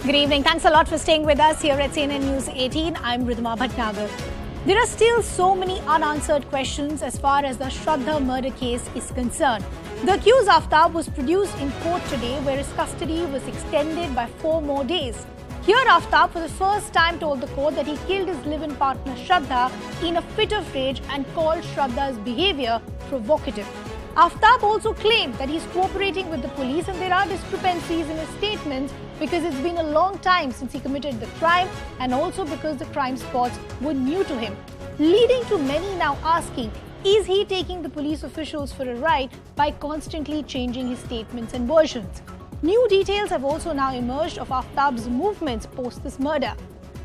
Good evening. Thanks a lot for staying with us here at CNN News 18. I'm Ridhima Bhatnagar. There are still so many unanswered questions as far as the Shraddha murder case is concerned. The accused Aaftab was produced in court today, where his custody was extended by 4 more days. Here, Aaftab for the first time told the court that he killed his live-in partner Shraddha in a fit of rage and called Shraddha's behavior provocative. Aaftab also claimed that he's cooperating with the police and there are discrepancies in his statements because it's been a long time since he committed the crime and also because the crime spots were new to him, leading to many now asking, is he taking the police officials for a ride by constantly changing his statements and versions? New details have also now emerged of Aaftab's movements post this murder.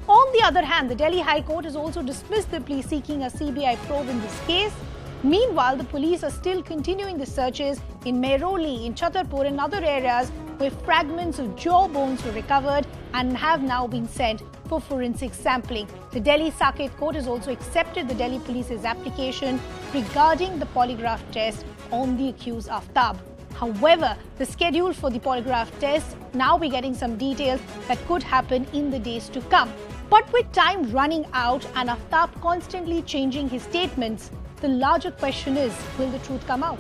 On the other hand, the Delhi High Court has also dismissed the plea seeking a CBI probe in this case. Meanwhile, the police are still continuing the searches in Mehroli, in Chhatarpur and other areas where fragments of jaw bones were recovered and have now been sent for forensic sampling. The Delhi Saket Court has also accepted the Delhi Police's application regarding the polygraph test on the accused Aaftab. However, the schedule for the polygraph test, now we're getting some details that could happen in the days to come. But with time running out and Aaftab constantly changing his statements, the larger question is, will the truth come out?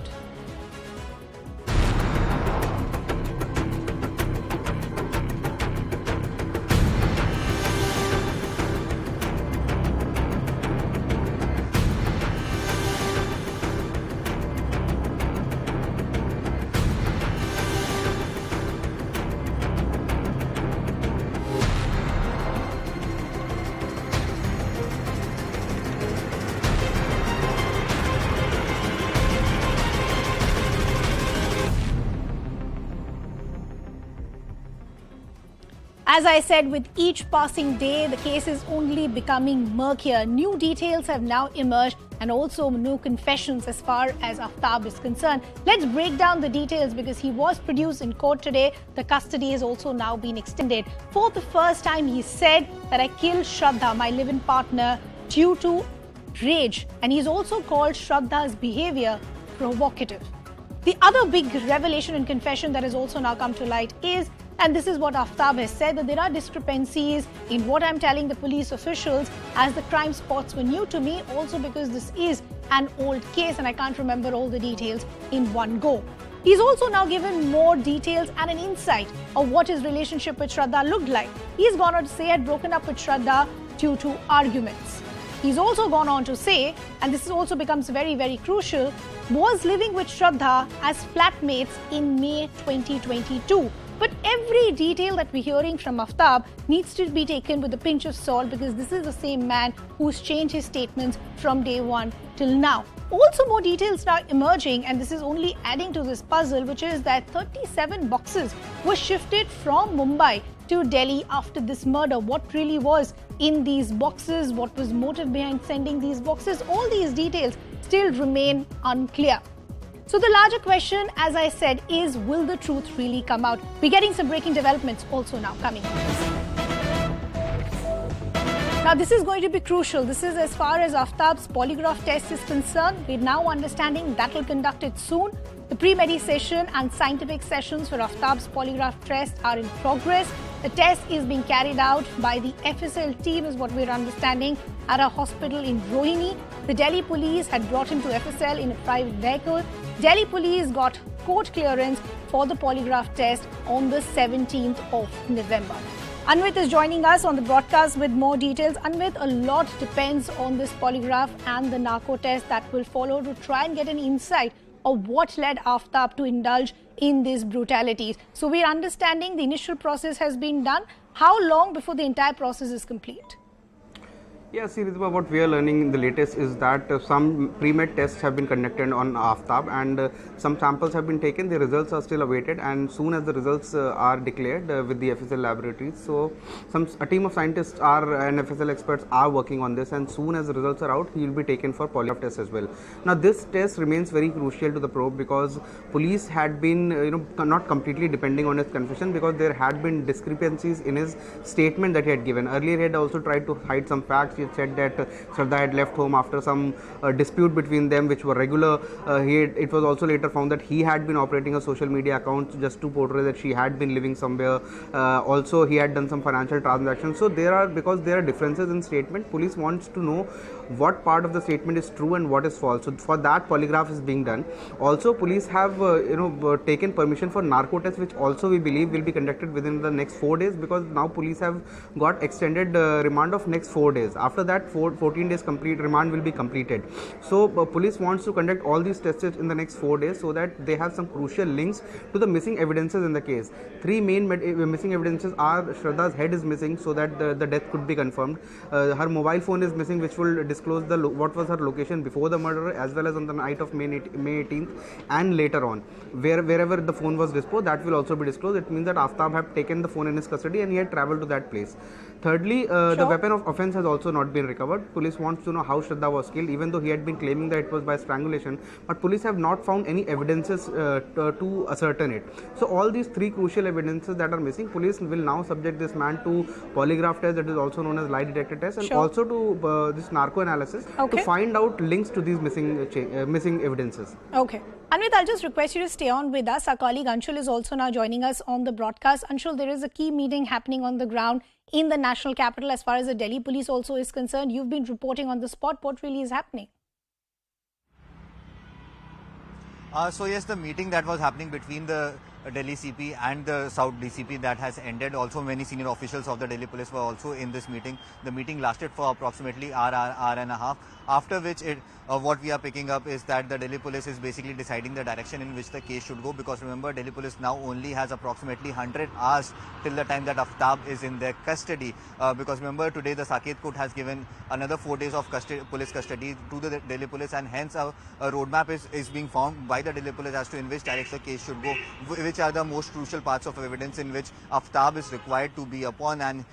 As I said, with each passing day, the case is only becoming murkier. New details have now emerged and also new confessions as far as Aaftab is concerned. Let's break down the details because he was produced in court today. The custody has also now been extended. For the first time, he said that I killed Shraddha, my live-in partner, due to rage. And he's also called Shraddha's behavior provocative. The other big revelation and confession that has also now come to light is, and this is what Aaftab has said, that there are discrepancies in what I'm telling the police officials as the crime spots were new to me, also because this is an old case and I can't remember all the details in one go. He's also now given more details and an insight of what his relationship with Shraddha looked like. He's gone on to say he had broken up with Shraddha due to arguments. He's also gone on to say, and this also becomes very, very crucial, was living with Shraddha as flatmates in May 2022. But every detail that we're hearing from Aaftab needs to be taken with a pinch of salt because this is the same man who's changed his statements from day one till now. Also more details now emerging, and this is only adding to this puzzle, which is that 37 boxes were shifted from Mumbai to Delhi after this murder. What really was in these boxes? What was motive behind sending these boxes? All these details still remain unclear. So the larger question, as I said, is will the truth really come out? We're getting some breaking developments also now coming. Now this is going to be crucial. This is as far as Aaftab's polygraph test is concerned. We're now understanding that will conduct it soon. The pre-medi session and scientific sessions for Aaftab's polygraph test are in progress. The test is being carried out by the FSL team, is what we're understanding, at a hospital in Rohini. The Delhi police had brought him to FSL in a private vehicle. Delhi police got court clearance for the polygraph test on the 17th of November. Anvit is joining us on the broadcast with more details. Anvit, a lot depends on this polygraph and the narco test that will follow to try and get an insight of what led Aaftab to indulge in these brutalities. So we're understanding the initial process has been done. How long before the entire process is complete? Yes, Ridhima, what we are learning in the latest is that some pre-med tests have been conducted on Aaftab and some samples have been taken. The results are still awaited, and soon as the results are declared with the FSL laboratories. So a team of scientists and FSL experts are working on this, and soon as the results are out, he will be taken for polygraph test as well. Now this test remains very crucial to the probe because police had been not completely depending on his confession because there had been discrepancies in his statement that he had given. Earlier he had also tried to hide some facts. she said that Shraddha had left home after some dispute between them, which were regular. It was also later found that he had been operating a social media account just to portray that she had been living somewhere. Also, he had done some financial transactions. So because there are differences in statement, police wants to know what part of the statement is true and what is false. So for that, polygraph is being done. Also, police have taken permission for narco test, which also we believe will be conducted within the next 4 days, because now police have got extended remand of next 4 days. After that, 14 days complete remand will be completed. So police wants to conduct all these tests in the next 4 days so that they have some crucial links to the missing evidences in the case. 3 main missing evidences are: Shraddha's head is missing, so that the death could be confirmed. Her mobile phone is missing, which will disclose what was her location before the murder, as well as on the night of May 18th and later on. Wherever the phone was disposed, that will also be disclosed. It means that Aaftab have taken the phone in his custody and he had travelled to that place. Thirdly, the weapon of offence has also not been recovered. Police wants to know how Shraddha was killed, even though he had been claiming that it was by strangulation, but police have not found any evidences to ascertain it. So all these 3 crucial evidences that are missing, police will now subject this man to polygraph test, that is also known as lie detector test, and also to this narco analysis to find out links to these missing evidences. Okay. Anvit, I'll just request you to stay on with us. Our colleague Anshul is also now joining us on the broadcast. Anshul, there is a key meeting happening on the ground in the national capital as far as the Delhi police also is concerned. You've been reporting on the spot. What really is happening? So yes, the meeting that was happening between the Delhi CP and the South DCP, that has ended. Also, many senior officials of the Delhi police were also in this meeting. The meeting lasted for approximately hour and a half, after which what we are picking up is that the Delhi police is basically deciding the direction in which the case should go, because remember, Delhi police now only has approximately 100 hours till the time that Aaftab is in their custody, because remember, today the Saket Court has given another 4 days of police custody to the Delhi police, and hence a roadmap is being formed by the Delhi police as to in which direction the case should go, which are the most crucial parts of evidence in which Aaftab is required to be upon, and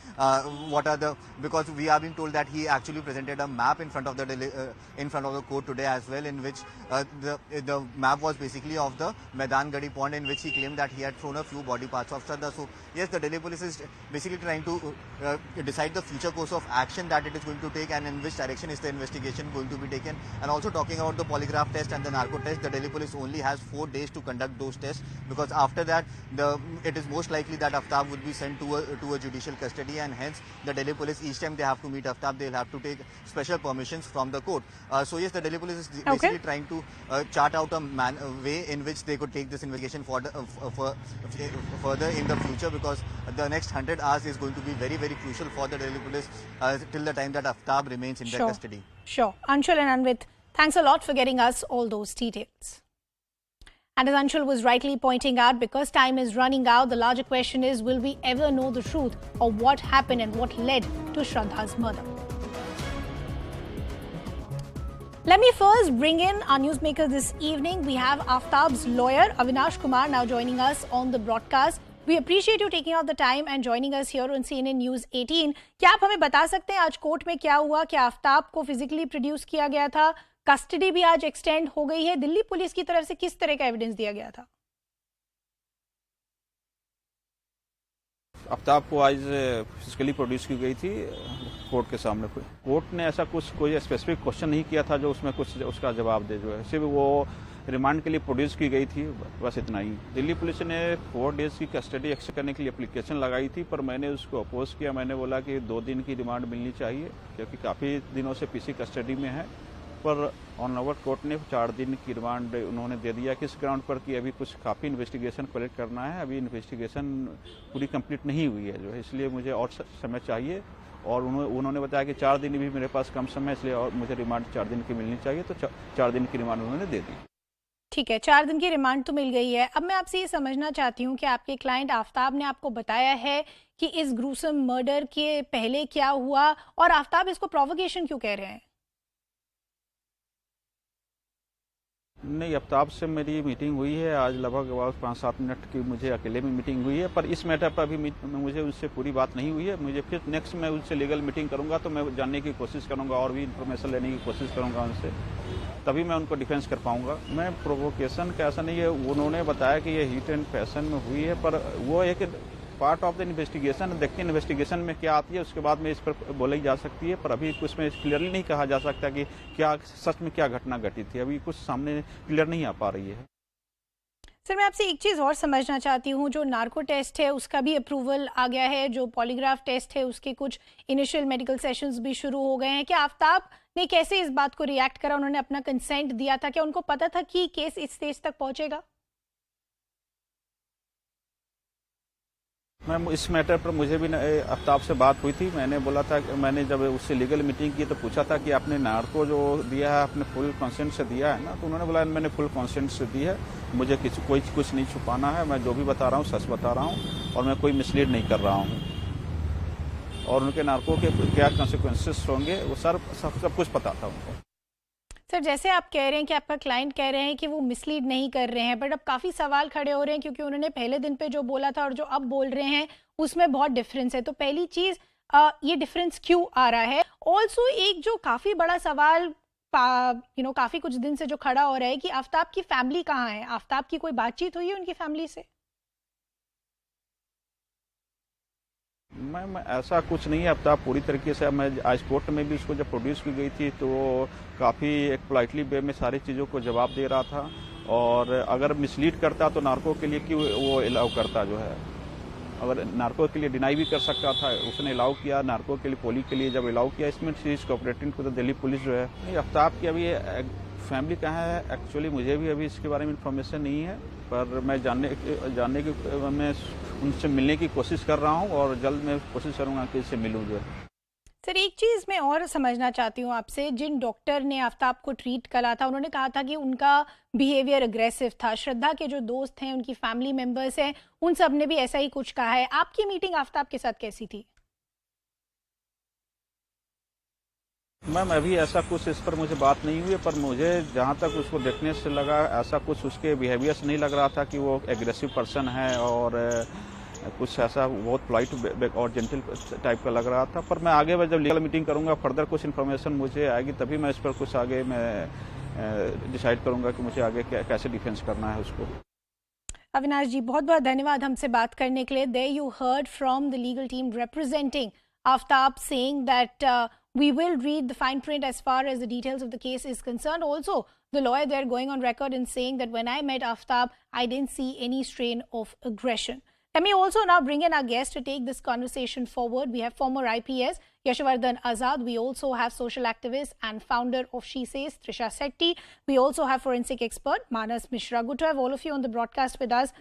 what are the, because we are being told that he actually presented a map in front of the court today as well, in which the map was basically of the Maidan Gadi pond, in which he claimed that he had thrown a few body parts of Shraddha. So yes, the Delhi police is basically trying to decide the future course of action that it is going to take, and in which direction is the investigation going to be taken. And also, talking about the polygraph test and the narco test, the Delhi police only has 4 days to conduct those tests, because after that it is most likely that Aaftab would be sent to a judicial custody, and hence the Delhi police, each time they have to meet Aaftab, they will have to take special permissions from the court. So yes, the Delhi police is basically trying to chart out a way in which they could take this investigation further in the future, because the next 100 hours is going to be very, very crucial for the Delhi police till the time that Aaftab remains in their custody. Sure. Anshul and Anvit, thanks a lot for getting us all those details. And as Anshul was rightly pointing out, because time is running out, the larger question is, will we ever know the truth of what happened and what led to Shraddha's murder? Let me first bring in our newsmaker this evening. We have Aaftab's lawyer, Avinash Kumar, now joining us on the broadcast. We appreciate you taking out the time and joining us here on CNN News 18. क्या आप हमें बता सकते हैं आज court में क्या हुआ? क्या आफ्ताब को फिजिकली प्रोड्यूस किया गया था? कस्टडी भी आज एक्सटेंड हो गई है. दिल्ली पुलिस की तरफ से किस तरह का एविडेंस दिया गया था? आफ्ताब को आज फिजिकली प्रोड्यूस की गई थी कोर्ट के सामने. कोर्ट ने ऐसा कोई स्पेसिफिक क्वेश्चन नहीं किया था जो उसमें कुछ उसका जवाब दे. जो है सिर्फ वो रिमांड के लिए प्रोड्यूस की गई थी, बस इतना ही. दिल्ली पुलिस ने 4 डेज की कस्टडी एक्सेप्ट करने के लिए एप्लीकेशन लगाई थी, पर मैंने उसको अपोज किया. मैंने बोला कि 2 दिन की रिमांड मिलनी चाहिए, क्योंकि काफ़ी दिनों से पीसी कस्टडी में है. पर ऑन अवर कोर्ट ने 4 दिन की रिमांड उन्होंने दे दिया. किस ग्राउंड पर कि अभी कुछ काफ़ी इन्वेस्टिगेशन कलेक्ट करना है, अभी इन्वेस्टिगेशन पूरी कंप्लीट नहीं हुई है, जो है इसलिए मुझे और समय चाहिए. और उन्होंने बताया कि 4 दिन भी मेरे पास कम समय, इसलिए और मुझे रिमांड 4 दिन की मिलनी चाहिए, तो 4 दिन की रिमांड उन्होंने दे दी. ठीक है, 4 दिन की रिमांड तो मिल गई है. अब मैं आपसे ये समझना चाहती हूँ कि आपके क्लाइंट आफ्ताब ने आपको बताया है कि इस ग्रूसम मर्डर के पहले क्या हुआ, और आफ्ताब इसको प्रोवोकेशन क्यों कह रहे हैं? नहीं, आफ्ताब से मेरी मीटिंग हुई है आज लगभग 5-7 मिनट की मुझे अकेले में मीटिंग हुई है, पर इस मैटर पर अभी मुझे उससे पूरी बात नहीं हुई है. मुझे फिर नेक्स्ट मैं उनसे लीगल मीटिंग करूंगा, तो मैं जानने की कोशिश करूंगा और भी इन्फॉर्मेशन लेने की कोशिश करूंगा उनसे, तभी मैं उनको डिफेंस कर पाऊंगा. मैं प्रोवोकेशन का ऐसा नहीं है, उन्होंने बताया कि ये हीट एंड पैशन में हुई है, पर वो एक पार्ट ऑफ द इन्वेस्टिगेशन, देखते हैं इन्वेस्टिगेशन में क्या आती है, उसके बाद में इस पर बोली जा सकती है। पर अभी कुछ में क्लियरली नहीं कहा जा सकता कि क्या सच में क्या घटना घटी थी, अभी कुछ सामने क्लियर नहीं आ पा रही है। सर, मैं आपसे एक चीज़ और समझना चाहती हूँ, जो नार्को टेस्ट है उसका भी अप्रूवल आ गया है, जो पॉलीग्राफ टेस्ट है उसके कुछ इनिशियल मेडिकल सेशंस भी शुरू हो गए हैं। क्या आफ्ताब ने कैसे इस बात को रिएक्ट करा? उन्होंने अपना कंसेंट दिया था? क्या उनको पता था कि केस इस स्टेज तक पहुंचेगा? मैम, इस मैटर पर मुझे भी आफ्ताब से बात हुई थी। मैंने बोला था, मैंने जब उससे लीगल मीटिंग की तो पूछा था कि आपने नार्को जो दिया है आपने फुल कंसेंट से दिया है ना? तो उन्होंने बोला मैंने फुल कंसेंट से दी है, मुझे कोई कुछ नहीं छुपाना है, मैं जो भी बता रहा हूँ सच बता रहा हूँ और मैं कोई मिसलीड नहीं कर रहा हूँ। और उनके नार्को के क्या कॉन्सिक्वेंसेस होंगे वो सब कुछ पता था उनको। सर, जैसे आप कह रहे हैं कि आपका क्लाइंट कह रहे हैं कि वो मिसलीड नहीं कर रहे हैं, बट अब काफ़ी सवाल खड़े हो रहे हैं क्योंकि उन्होंने पहले दिन पे जो बोला था और जो अब बोल रहे हैं उसमें बहुत डिफरेंस है। तो पहली चीज़, ये डिफरेंस क्यों आ रहा है? ऑल्सो एक जो काफ़ी बड़ा सवाल काफ़ी कुछ दिन से जो खड़ा हो रहा है कि आफ्ताब की फैमिली कहाँ है? आफ्ताब की कोई बातचीत हुई है उनकी फैमिली से? मैम, ऐसा कुछ नहीं है। आफ्ताब पूरी तरीके से, मैं आज कोर्ट में भी उसको जब प्रोड्यूस की गई थी तो काफ़ी एक पोलाइटली वे में सारी चीज़ों को जवाब दे रहा था। और अगर मिसलीड करता तो नार्को के लिए क्यों वो अलाउ करता जो है? अगर नार्को के लिए डिनाई भी कर सकता था, उसने अलाउ किया। नार्को के लिए, पोली के लिए जब अलाउ किया, इसमें she is cooperating to the Delhi police जो है। नहीं, आफ्ताब की अभी फैमिली कहाँ है एक्चुअली मुझे भी अभी इसके बारे में इन्फॉर्मेशन नहीं है, पर मैं जानने की मैं उनसे मिलने की कोशिश कर रहा हूँ और जल्द मैं कोशिश करूँगा कि इससे मिलूँ जो है। सर, एक चीज़ मैं और समझना चाहती हूँ आपसे, जिन डॉक्टर ने आफ्ताब को ट्रीट करा था उन्होंने कहा था कि उनका बिहेवियर अग्रेसिव था। श्रद्धा के जो दोस्त हैं, उनकी फैमिली मेंबर्स हैं, उन सब ने भी ऐसा ही कुछ कहा है। आपकी मीटिंग आफ्ताब के साथ कैसी थी? मैम, अभी ऐसा कुछ इस पर मुझे बात नहीं हुई है, पर मुझे जहाँ तक उसको देखने से लगा, ऐसा कुछ उसके बिहेवियर से नहीं लग रहा था कि वो एग्रेसिव पर्सन है, और कुछ ऐसा बहुत पोलाइट और जेंटल टाइप का लग रहा था। पर मैं आगे जब लीगल मीटिंग करूंगा, फर्दर कुछ इन्फॉर्मेशन मुझे आएगी, तभी मैं इस पर कुछ आगे मैं डिसाइड करूंगा कि मुझे आगे कैसे डिफेंस करना है उसको। अविनाश जी, बहुत बहुत धन्यवाद हमसे बात करने के लिए। There you heard from the legal team representing Aaftab saying that we will read the fine print as far as the details of the case is concerned. Also, the lawyer there going on record in saying that when I met Aaftab, I didn't see any strain of aggression. Let me also now bring in our guest to take this conversation forward. We have former IPS Yashwardhan Azad. We also have social activist and founder of She Says, Trisha Sethi. We also have forensic expert Manas Mishra. Good to have all of you on the broadcast with us.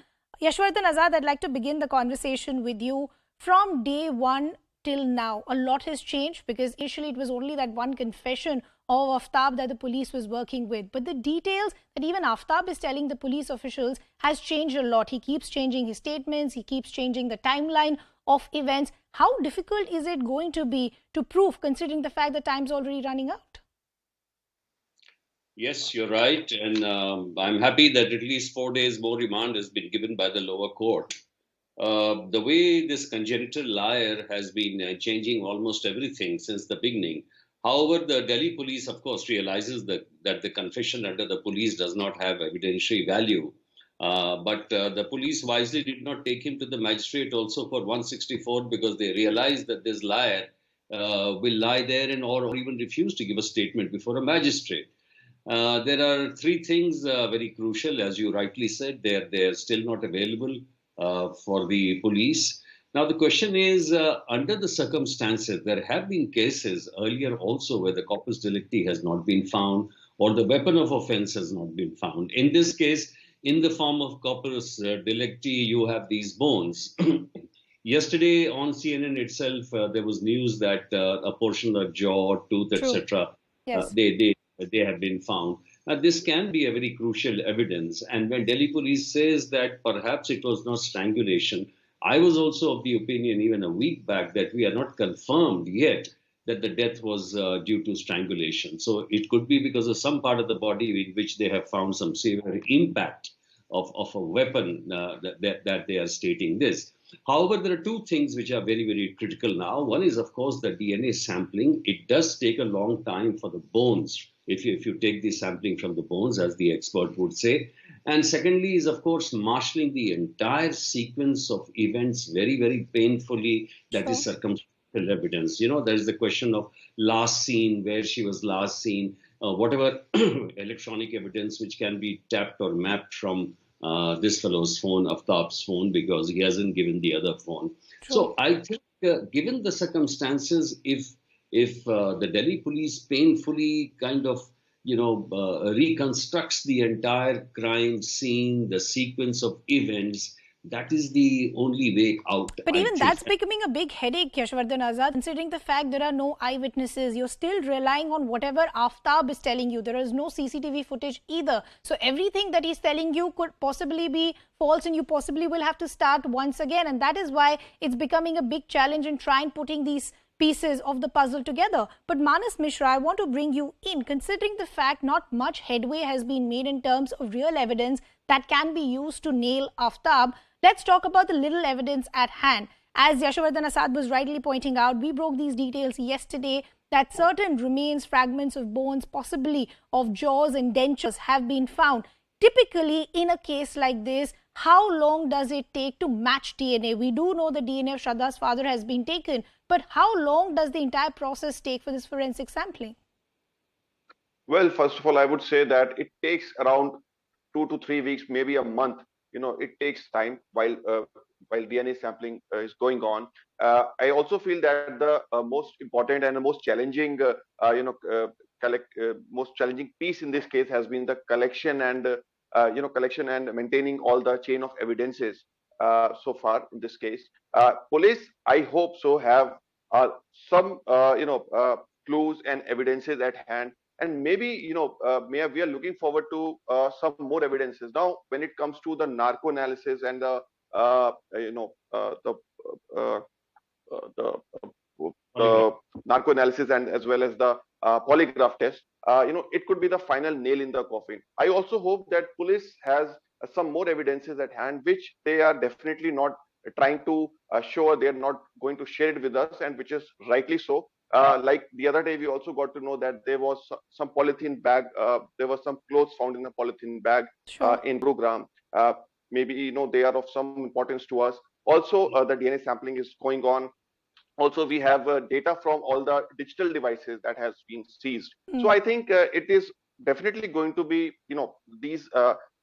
Yashwardhan Azad, I'd like to begin the conversation with you. From day one till now, a lot has changed, because initially it was only that one confession of Aaftab that the police was working with. But the details that even Aaftab is telling the police officials has changed a lot. He keeps changing his statements. He keeps changing the timeline of events. How difficult is it going to be to prove, considering the fact that time's already running out? Yes, you're right. And I'm happy that at least 4 days more remand has been given by the lower court. The way this congenital liar has been changing almost everything since the beginning. However, the Delhi police, of course, realizes that the confession under the police does not have evidentiary value. But the police wisely did not take him to the magistrate also for 164, because they realized that this liar will lie there and or even refuse to give a statement before a magistrate. There are three things very crucial, as you rightly said. They're still not available for the police. Now, the question is, under the circumstances, there have been cases earlier also where the corpus delicti has not been found or the weapon of offense has not been found. In this case, in the form of corpus delicti, you have these bones. Yesterday on CNN itself, there was news that a portion of jaw, tooth, etc., Yes. they have been found. Now, this can be a very crucial evidence. And when Delhi police says that perhaps it was not strangulation, I was also of the opinion even a week back that we are not confirmed yet that the death was due to strangulation. So it could be because of some part of the body in which they have found some severe impact of a weapon that they are stating this. However, there are two things which are very, very critical now. One is, of course, the DNA sampling. It does take a long time for the bones, if you take the sampling from the bones, as the expert would say. And secondly is, of course, marshalling the entire sequence of events very, very painfully. That is circumstantial evidence. There is the question of last seen, where she was last seen, whatever electronic evidence which can be tapped or mapped from this fellow's phone, Aftab's phone, because he hasn't given the other phone. So I think, given the circumstances, if the Delhi police painfully kind of reconstructs the entire crime scene, the sequence of events, that is the only way out. But even that's becoming a big headache, Yashwardhan Azad, considering the fact there are no eyewitnesses. You're still relying on whatever Aaftab is telling you. There is no CCTV footage either. So everything that he's telling you could possibly be false, and you possibly will have to start once again. And that is why it's becoming a big challenge in trying putting these pieces of the puzzle together. But Manas Mishra, I want to bring you in, considering the fact not much headway has been made in terms of real evidence that can be used to nail Aaftab. Let's talk about the little evidence at hand. As Yashwardhan Azad was rightly pointing out, we broke these details yesterday that certain remains, fragments of bones, possibly of jaws and dentures, have been found. Typically, in a case like this, how long does it take to match DNA? We do know the DNA of Shraddha's father has been taken, but how long does the entire process take for this forensic sampling? Well, first of all, I would say that it takes around 2 to 3 weeks, maybe a month. It takes time while DNA sampling is going on. I also feel that the most important and the most challenging, most challenging piece in this case has been the collection and maintaining all the chain of evidences so far in this case. Police, I hope so, have some clues and evidences at hand. And maybe, we are looking forward to some more evidences. Now, when it comes to the narco analysis and the narco analysis, and as well as the polygraph test, it could be the final nail in the coffin. I also hope that police has some more evidences at hand, which they are definitely not trying to show. They're not going to share it with us, and which is rightly so. Like the other day, we also got to know that there was some polythene bag. There was some clothes found in a polythene bag in Gurugram. Maybe they are of some importance to us. Also, the DNA sampling is going on. Also, we have data from all the digital devices that has been seized. So I think it is definitely going to be, these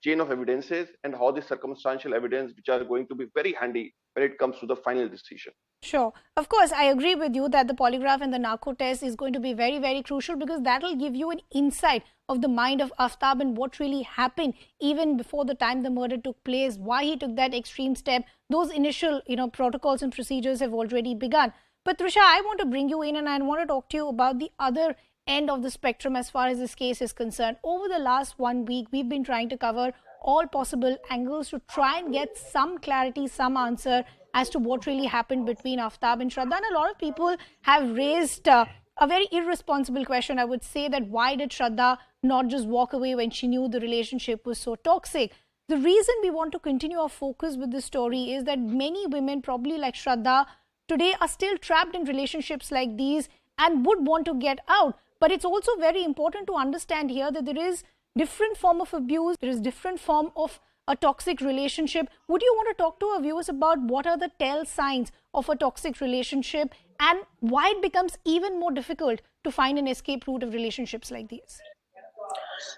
chain of evidences and how the circumstantial evidence, which are going to be very handy when it comes to the final decision. Sure. Of course, I agree with you that the polygraph and the narco test is going to be very, very crucial, because that will give you an insight of the mind of Aaftab and what really happened even before the time the murder took place, why he took that extreme step. Those initial, protocols and procedures have already begun. But Trisha, I want to bring you in, and I want to talk to you about the other end of the spectrum as far as this case is concerned. Over the last 1 week, we've been trying to cover all possible angles to try and get some clarity, some answer as to what really happened between Aaftab and Shraddha. And a lot of people have raised a very irresponsible question. I would say that why did Shraddha not just walk away when she knew the relationship was so toxic? The reason we want to continue our focus with this story is that many women, probably like Shraddha, today are still trapped in relationships like these and would want to get out. But it's also very important to understand here that there is different form of abuse, there is different form of a toxic relationship. Would you want to talk to our viewers about what are the tell signs of a toxic relationship and why it becomes even more difficult to find an escape route of relationships like these?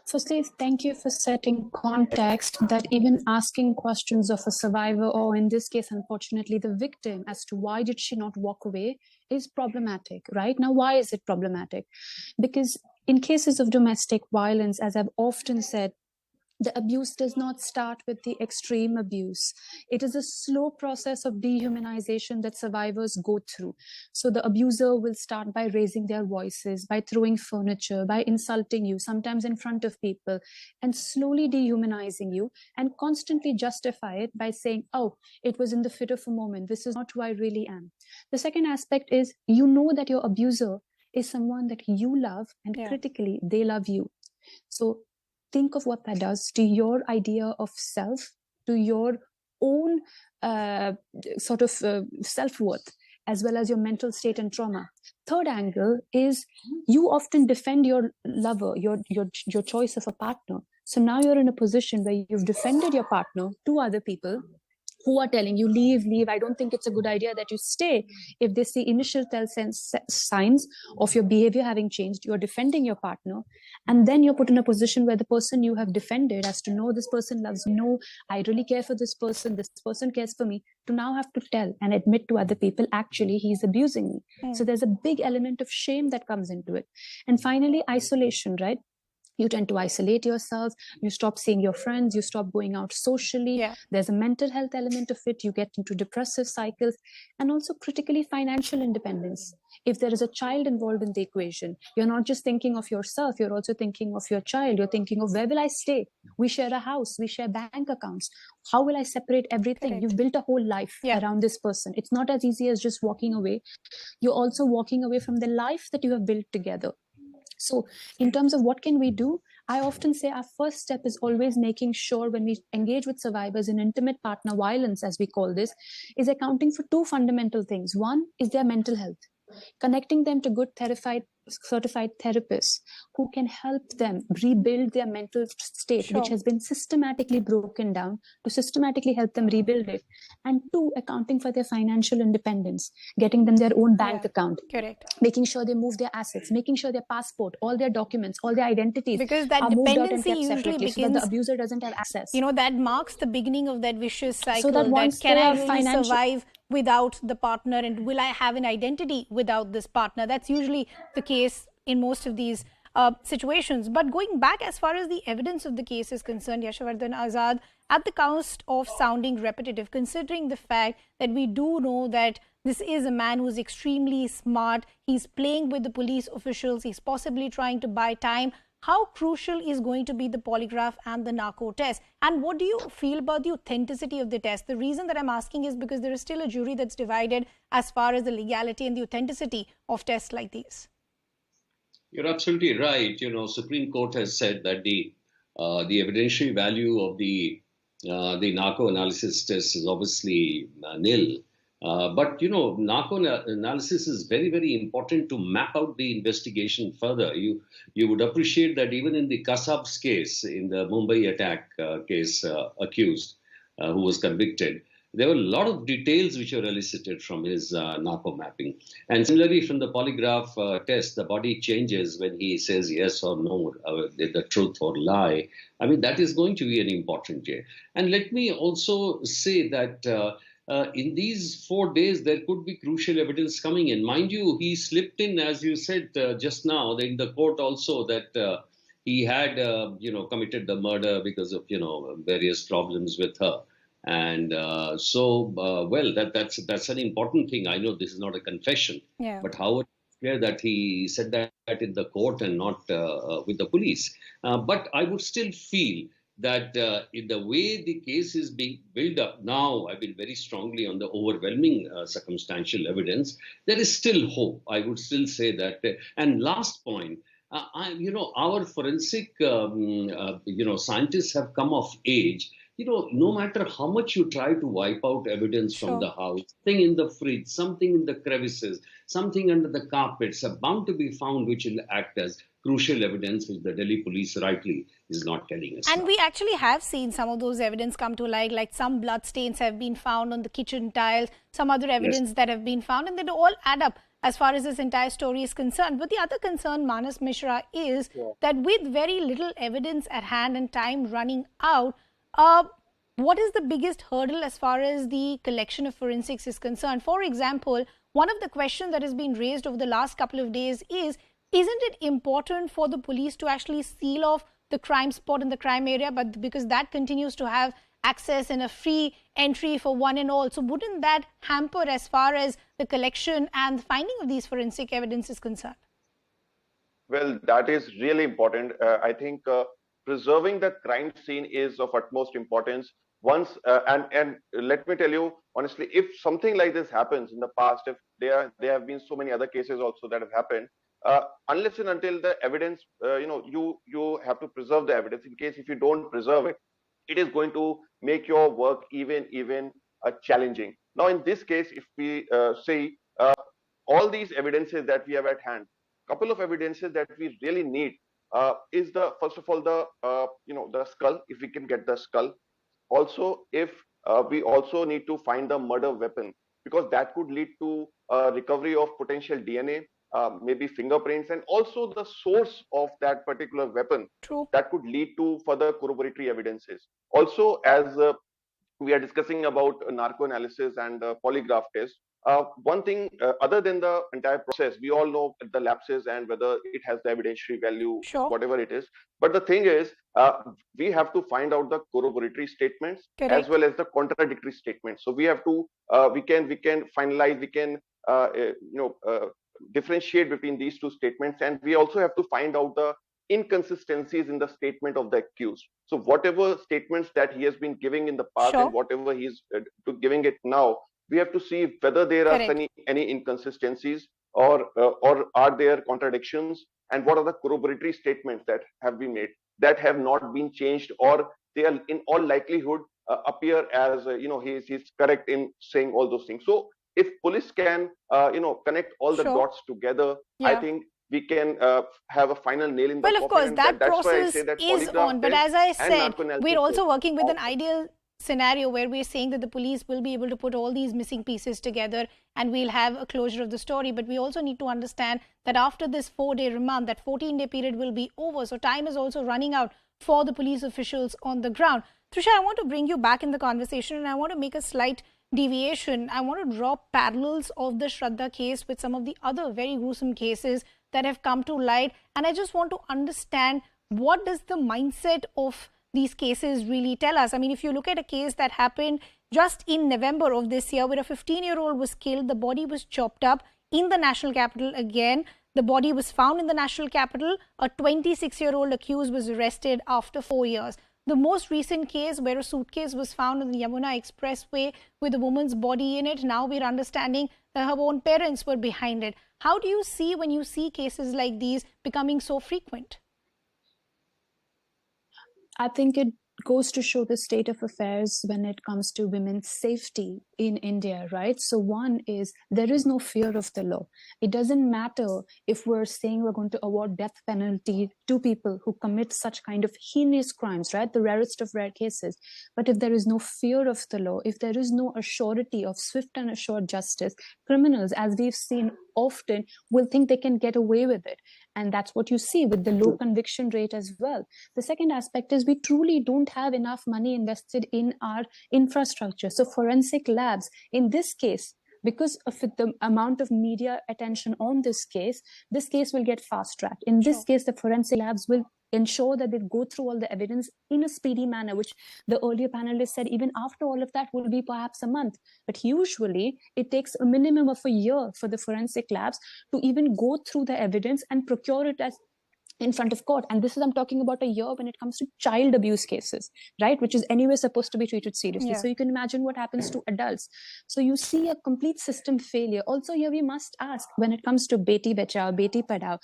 Firstly, thank you for setting context that even asking questions of a survivor, or in this case, unfortunately, the victim, as to why did she not walk away, is problematic, right? Now, why is it problematic? Because in cases of domestic violence, as I've often said, the abuse does not start with the extreme abuse. It is a slow process of dehumanization that survivors go through. So the abuser will start by raising their voices, by throwing furniture, by insulting you, sometimes in front of people, and slowly dehumanizing you, and constantly justify it by saying, oh, it was in the fit of a moment. This is not who I really am. The second aspect is, you know that your abuser is someone that you love, and critically, they love you. So think of what that does to your idea of self, to your own self-worth. as well as your mental state and trauma. Third angle is you often defend your lover, your choice of a partner. So now you're in a position where you've defended your partner to other people who are telling you, leave, I don't think it's a good idea that you stay. If they see initial signs of your behavior having changed, you're defending your partner, and then you're put in a position where the person you have defended has to know this person loves me, no, I really care for this person cares for me, to now have to tell and admit to other people, actually he's abusing me. So there's a big element of shame that comes into it. And finally, isolation, right? You tend to isolate yourself, you stop seeing your friends, you stop going out socially. There's a mental health element of it, you get into depressive cycles, and also critically financial independence. If there is a child involved in the equation, you're not just thinking of yourself, you're also thinking of your child. You're thinking of, where will I stay? We share a house, we share bank accounts. How will I separate everything? Correct. You've built a whole life around this person. It's not as easy as just walking away. You're also walking away from the life that you have built together. So in terms of what can we do, I often say our first step is always making sure, when we engage with survivors in intimate partner violence, as we call this, is accounting for two fundamental things. One is their mental health, connecting them to good certified therapists who can help them rebuild their mental state, which has been systematically broken down, to systematically help them rebuild it. And two, accounting for their financial independence, getting them their own bank account, making sure they move their assets, making sure their passport, all their documents, all their identities, because that are moved out and dependency kept usually separately, begins, so that the abuser doesn't have access. You know, that marks the beginning of that vicious cycle. So that once can they I are really survive without the partner, and will I have an identity without this partner? That's usually the case in most of these situations. But going back as far as the evidence of the case is concerned, Yashavardhan Azad, at the cost of sounding repetitive, considering the fact that we do know that this is a man who is extremely smart, he's playing with the police officials, he's possibly trying to buy time, how crucial is going to be the polygraph and the narco test? And what do you feel about the authenticity of the test? The reason that I'm asking is because there is still a jury that's divided as far as the legality and the authenticity of tests like these. You're absolutely right. You know, Supreme Court has said that the evidentiary value of the narco analysis test is obviously nil. But, you know, narco analysis is very, very important to map out the investigation further. You would appreciate that even in the Kasab's case, in the Mumbai attack case, accused who was convicted, there were a lot of details which were elicited from his narco mapping. And similarly, from the polygraph test, the body changes when he says yes or no, the truth or lie. I mean, that is going to be an important day. And let me also say that in these 4 days, there could be crucial evidence coming in. Mind you, he slipped in, as you said just now, in the court also, that he had, committed the murder because of, various problems with her. And that's an important thing. I know this is not a confession, but how it's clear that he said that in the court and not with the police. But I would still feel that in the way the case is being built up now, I mean, very strongly on the overwhelming circumstantial evidence, there is still hope. I would still say that. And last point, our forensic, scientists have come of age. You know, no matter how much you try to wipe out evidence from the house, something in the fridge, something in the crevices, something under the carpets are bound to be found which will act as crucial evidence which the Delhi police rightly is not telling us. And we actually have seen some of those evidence come to light, like some blood stains have been found on the kitchen tiles, some other evidence that have been found, and they all add up as far as this entire story is concerned. But the other concern, Manas Mishra, is that with very little evidence at hand and time running out, what is the biggest hurdle as far as the collection of forensics is concerned? For example, one of the questions that has been raised over the last couple of days is, isn't it important for the police to actually seal off the crime spot in the crime area, but because that continues to have access and a free entry for one and all? So wouldn't that hamper as far as the collection and the finding of these forensic evidence is concerned? Well, that is really important. I think preserving the crime scene is of utmost importance. Once and let me tell you honestly, if something like this happens in the past, if there have been so many other cases also that have happened, unless and until the evidence, you have to preserve the evidence. In case if you don't preserve it, it is going to make your work even challenging. Now, in this case, if we say uh, all these evidences that we have at hand, couple of evidences that we really need is the first of all the the skull, if we can get the skull. Also, if we also need to find the murder weapon, because that could lead to recovery of potential DNA, maybe fingerprints, and also the source of that particular weapon. True. That could lead to further corroboratory evidences. Also, as we are discussing about narco analysis and polygraph test. One thing, other than the entire process, we all know the lapses and whether it has the evidentiary value, Sure. whatever it is. But the thing is, we have to find out the corroboratory statements Correct. as well as the contradictory statements. So we have to, we can finalize, we can, differentiate between these two statements, and we also have to find out the inconsistencies in the statement of the accused. So whatever statements that he has been giving in the past, Sure. and whatever he's giving it now, we have to see whether there are Correct. any inconsistencies or are there contradictions, and what are the corroboratory statements that have been made that have not been changed, or they are in all likelihood appear as he's correct in saying all those things. So if police can connect all the Sure. dots together, I Yeah. think we can have a final nail in the Well, of coffin. course, And that that's why I process say that is polygraph on. But test as I and said, narco-analysis we're also working with an of- ideal scenario where we're saying that the police will be able to put all these missing pieces together and we'll have a closure of the story. But we also need to understand that after this 4-day remand, that 14-day period will be over. So time is also running out for the police officials on the ground. Trisha, I want to bring you back in the conversation and I want to make a slight deviation. I want to draw parallels of the Shraddha case with some of the other very gruesome cases that have come to light. And I just want to understand, what does the mindset of these cases really tell us? I mean, if you look at a case that happened just in November of this year, where a 15-year-old was killed, the body was chopped up in the national capital again. The body was found in the national capital. A 26-year-old accused was arrested after 4 years. The most recent case where a suitcase was found on the Yamuna Expressway with a woman's body in it, now we're understanding that her own parents were behind it. How do you see when you see cases like these becoming so frequent? I think it goes to show the state of affairs when it comes to women's safety in India, right? So one is, there is no fear of the law. It doesn't matter if we're saying we're going to award death penalty to people who commit such kind of heinous crimes, right? The rarest of rare cases. But if there is no fear of the law, if there is no assurity of swift and assured justice, criminals, as we've seen often, will think they can get away with it. And that's what you see with the low conviction rate as well. The second aspect is, we truly don't have enough money invested in our infrastructure. So forensic labs, in this case, because of the amount of media attention on this case will get fast-tracked. In this case, the forensic labs will ensure that they go through all the evidence in a speedy manner, which the earlier panelists said even after all of that will be perhaps a month. But usually it takes a minimum of a year for the forensic labs to even go through the evidence and procure it as in front of court. And this is, I'm talking about a year when it comes to child abuse cases, right? Which is anyway supposed to be treated seriously. Yeah. So you can imagine what happens to adults. So you see a complete system failure. Also here we must ask, when it comes to Beti Bachao, Beti Padhao,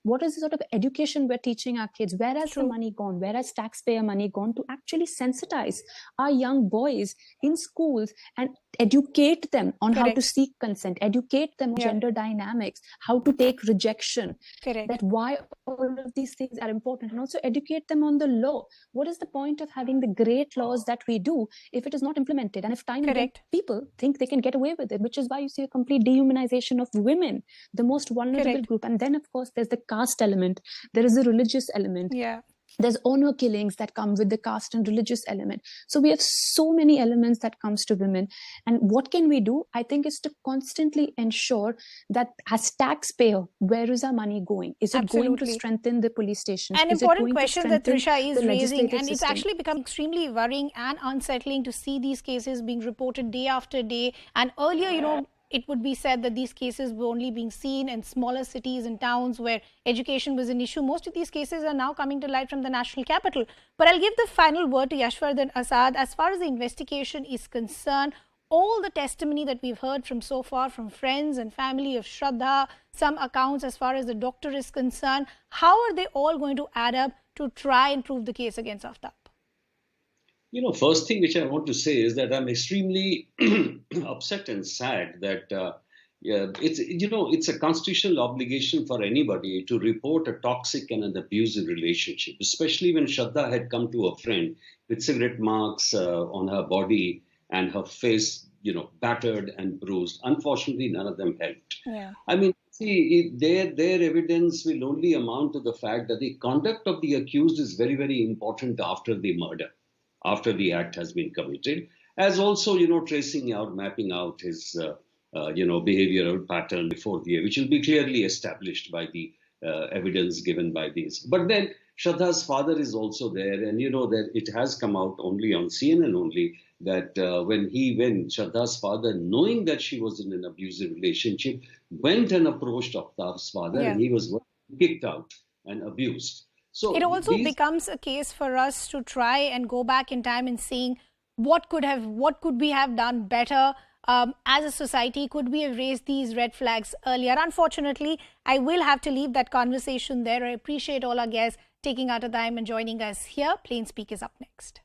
what is the sort of education we're teaching our kids? Where has the money gone? Where has taxpayer money gone to actually sensitize our young boys in schools and educate them on how to seek consent, educate them on gender dynamics, how to take rejection, that why all of these things are important, and also educate them on the law. What is the point of having the great laws that we do if it is not implemented? And if time and again people think they can get away with it, which is why you see a complete dehumanization of women, the most vulnerable group. And then of course there's the caste element, there is a religious element. There's honor killings that come with the caste and religious element. So we have so many elements that comes to women. And what can we do? I think is to constantly ensure that as taxpayer, where is our money going? Is it going to strengthen the police station? An important question that Trisha is raising, and it's actually become extremely worrying and unsettling to see these cases being reported day after day. And earlier, it would be said that these cases were only being seen in smaller cities and towns where education was an issue. Most of these cases are now coming to light from the national capital. But I'll give the final word to Yashvardhan Asad. As far as the investigation is concerned, all the testimony that we've heard from so far from friends and family of Shraddha, some accounts as far as the doctor is concerned, how are they all going to add up to try and prove the case against Aaftab? First thing which I want to say is that I'm extremely upset and sad that Yeah, it's a constitutional obligation for anybody to report a toxic and an abusive relationship, especially when Shraddha had come to a friend with cigarette marks on her body and her face, battered and bruised. Unfortunately, none of them helped. Yeah. I mean, see, their evidence will only amount to the fact that the conduct of the accused is very, very important after the murder, after the act has been committed, as also, tracing out, mapping out his, behavioral pattern before which will be clearly established by the evidence given by these. But then Shraddha's father is also there, and that it has come out only on CNN only that when Shraddha's father, knowing that she was in an abusive relationship, went and approached Aaftab's father, Yeah. and he was kicked out and abused. So it also becomes a case for us to try and go back in time and seeing what could we have done better as a society. Could we have raised these red flags earlier? Unfortunately, I will have to leave that conversation there. I appreciate all our guests taking out the time and joining us here. Plain Speak is up next.